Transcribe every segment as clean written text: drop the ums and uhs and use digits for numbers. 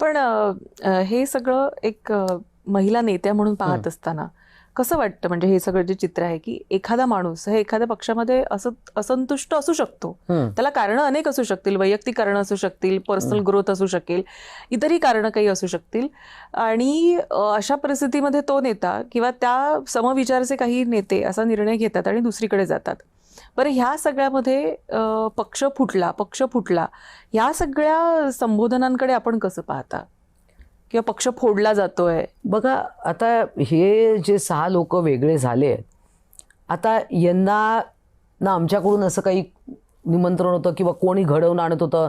पण हे सगळं एक महिला नेत्या म्हणून पाहत असताना कसं वाटतं, म्हणजे हे सगळं जे चित्र आहे की एखादा माणूस हे एखाद्या पक्षामध्ये असंतुष्ट असू शकतो, त्याला कारणं अनेक असू शकतील, वैयक्तिक कारणं असू शकतील, पर्सनल ग्रोथ असू शकेल, इतरही कारणं काही असू शकतील, आणि अशा परिस्थितीमध्ये तो नेता किंवा त्या समविचारचे काही नेते असा निर्णय घेतात आणि दुसरीकडे जातात. बरं, ह्या सगळ्यामध्ये पक्ष फुटला ह्या सगळ्या संबोधनांकडे आपण कसं पाहता, किंवा पक्ष फोडला जातोय? बघा, आता हे जे 6 लोक वेगळे झाले, आता यांना ना आमच्याकडून असं काही निमंत्रण होतं किंवा कोणी घडवून आणत होतं.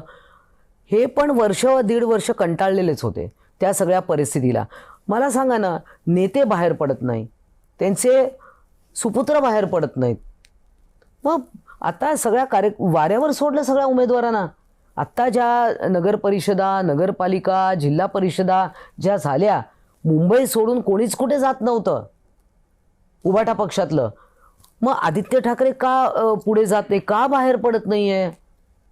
हे पण वर्ष 1.5 वर्ष कंटाळलेलेच होते त्या सगळ्या परिस्थितीला. मला सांगा ना, नेते बाहेर पडत नाही, त्यांचे सुपुत्र बाहेर पडत नाहीत. मग आता सगळ्या वाऱ्यावर सोडलं सगळ्या उमेदवारांना. आत्ता ज्या नगर परिषदा, नगरपालिका, जिल्हा परिषदा ज्या झाल्या, मुंबई सोडून कोणीच कुठे जात नव्हतं उभाटा पक्षातलं. मग आदित्य ठाकरे का पुढे जात नाही, का बाहेर पडत नाही आहे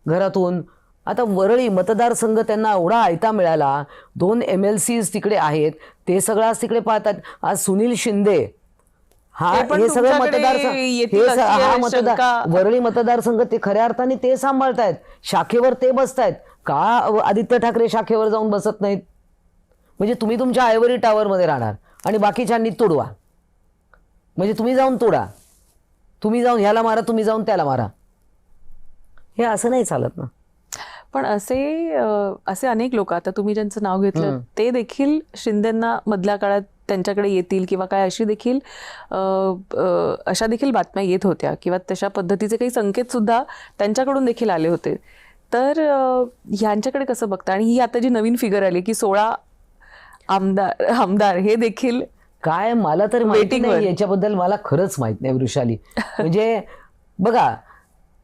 घरातून? आता वरळी मतदारसंघ त्यांना एवढा आयता मिळाला, 2 MLCs तिकडे आहेत, ते सगळं आज तिकडे पाहतात. आज सुनील शिंदे हे सगळं वरळी मतदारसंघ ते खऱ्या अर्थाने ते सांभाळतायत, शाखेवर ते बसतायत. का आदित्य ठाकरे शाखेवर जाऊन बसत नाहीत? म्हणजे तुम्ही तुमच्या आयवरी टावरमध्ये राहणार आणि बाकीच्यांनी तुडवा, म्हणजे तुम्ही जाऊन तोडा, तुम्ही जाऊन ह्याला मारा, तुम्ही जाऊन त्याला मारा. हे असं नाही चालत ना. पण असे अनेक लोक, आता तुम्ही ज्यांचं नाव घेतलं ते देखील शिंदेंना मधल्या काळात त्यांच्याकडे येतील किंवा काय, अशा देखील बातम्या येत होत्या, किंवा तशा पद्धतीचे काही संकेत सुद्धा त्यांच्याकडून देखील आले होते. तर ह्यांच्याकडे कसं बघता? आणि ही आता जी नवीन फिगर आली की 16 आमदार हे देखील काय, मला तर माहिती नाही याच्याबद्दल, मला खरंच माहित नाही वृषाली. म्हणजे बघा,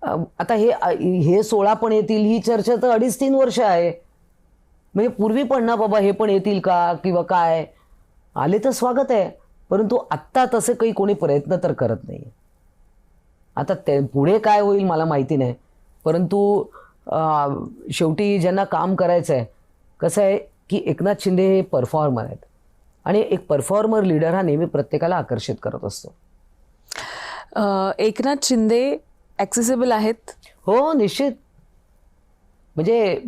आता हे 16 पण येतील ही चर्चा तर 2.5-3 वर्ष आहे. म्हणजे पूर्वी पण ना बाबा हे पण येतील का किंवा काय, आले तर स्वागत आहे, परंतु आत्ता तसे काही कोणी प्रयत्न तर करत नाही. आता पुढे काय होईल मला माहिती नाही, परंतु शेवटी ज्यांना काम करायचं आहे, कसं आहे की एकनाथ शिंदे हे परफॉर्मर आहेत, आणि एक परफॉर्मर लीडर हा नेहमी प्रत्येकाला आकर्षित करत असतो. एकनाथ शिंदे ॲक्सेसिबल आहेत? हो, निश्चित. म्हणजे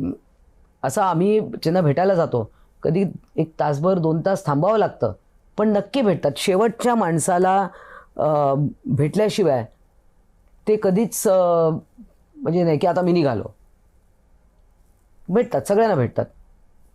असं आम्ही ज्यांना भेटायला जातो, कधी 1 तासभर 2 तास थांबावं लागतं, पण नक्की भेटतात. शेवटच्या माणसाला भेटल्याशिवाय ते कधीच म्हणजे नाही की आता मी निघालो. भेटतात, सगळ्यांना भेटतात.